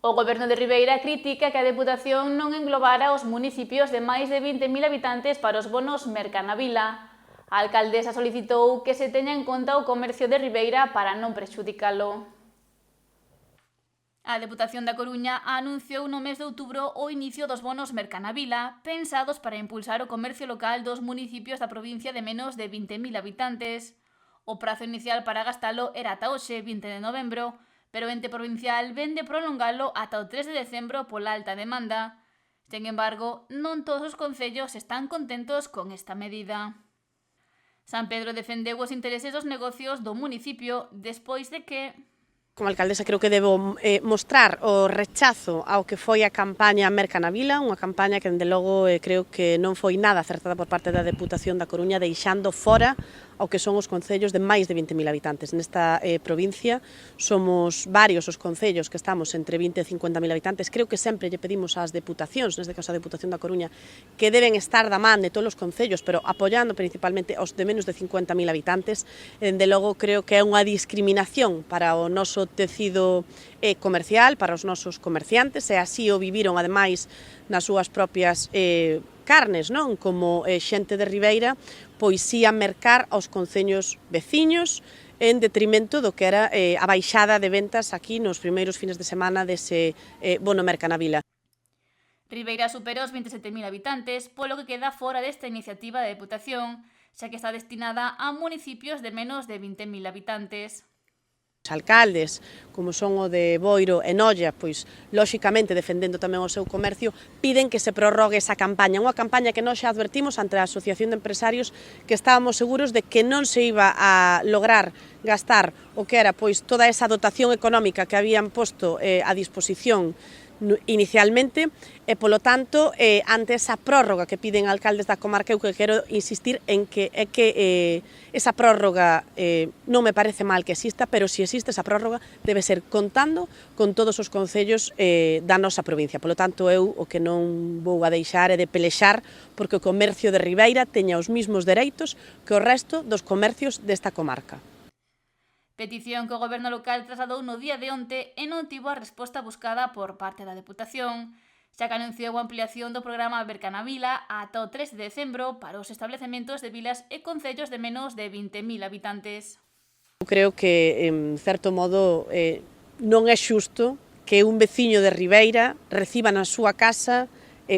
O Goberno de Ribeira critica que a Deputación non englobara os municipios de máis de 20.000 habitantes para os bonos Mercanavila. A alcaldesa solicitou que se teña en conta o comercio de Ribeira para non prexudicalo. A Deputación da Coruña anunciou no mes de outubro o inicio dos bonos Mercanavila, pensados para impulsar o comercio local dos municipios da provincia de menos de 20.000 habitantes. O prazo inicial para gastalo era ata hoxe, 20 de novembro, pero o ente provincial vende prolongalo ata o 3 de decembro pola alta demanda. Sen embargo, non todos os concellos están contentos con esta medida. San Pedro defendeu os intereses dos negocios do municipio despois de que Como alcaldesa creo que debo mostrar o rechazo ao que foi a campaña Mercanavila, unha campaña que, dende logo, creo que non foi nada acertada por parte da Deputación da Coruña, deixando fora ao que son os concellos de máis de 20.000 habitantes. Nesta provincia somos varios os concellos que estamos entre 20 e 50.000 habitantes. Creo que sempre lle pedimos ás deputacións, neste caso a Deputación da Coruña, que deben estar da man de todos os concellos, pero apoiando principalmente os de menos de 50.000 habitantes. Dende logo creo que é unha discriminación para o noso tecido comercial, para os nosos comerciantes, e así o viviron ademais nas súas propias carnes, non? Como xente de Ribeira, pois si a mercar aos concellos veciños en detrimento do que era a baixada de ventas aquí nos primeiros fines de semana dese bono Mercanavila. Ribeira supera os 27.000 habitantes, polo que queda fora desta iniciativa da Deputación, xa que está destinada a municipios de menos de 20.000 habitantes. Os alcaldes, como son o de Boiro e Noia, pois, lóxicamente, defendendo tamén o seu comercio, piden que se prorrogue esa campaña, unha campaña que nós xa advertimos ante a Asociación de Empresarios que estábamos seguros de que non se iba a lograr gastar o que era pois toda esa dotación económica que habían posto a disposición inicialmente e, polo tanto, ante esa prórroga que piden alcaldes da comarca, eu que quero insistir en que esa prórroga non me parece mal que exista, pero se existe esa prórroga debe ser contando con todos os concellos da nosa provincia. Polo tanto, eu o que non vou a deixar é de pelexar porque o comercio de Ribeira teña os mismos dereitos que o resto dos comercios desta comarca. Petición que o Goberno local trasladou no día de onte e non tivo a resposta buscada por parte da Deputación, xa que anunciou a ampliación do programa Mercanavila ata o 3 de decembro para os establecementos de vilas e concellos de menos de 20.000 habitantes. Eu creo que, en certo modo, non é xusto que un veciño de Ribeira reciba na súa casa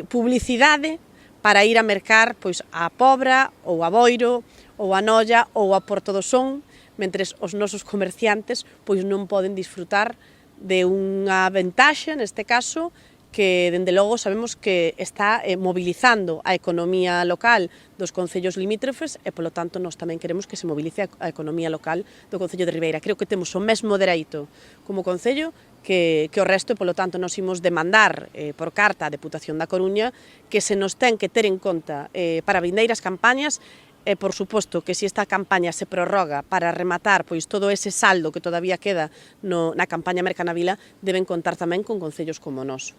publicidade para ir a mercar pois, a Pobra, ou a Boiro, ou a Noia, ou a Porto do Son, mentres os nosos comerciantes pois non poden disfrutar de unha ventaxe, neste caso, que, dende logo, sabemos que está mobilizando a economía local dos concellos limítrofes e, polo tanto, nós tamén queremos que se mobilice a economía local do Concello de Ribeira. Creo que temos o mesmo dereito como Concello que o resto e, polo tanto, nos imos demandar por carta á Deputación da Coruña que se nos ten que ter en conta para vindeiras campañas. E, por suposto, que se esta campaña se prorroga para rematar pois todo ese saldo que todavía queda na campaña Mercanavila, deben contar tamén con concellos como nós.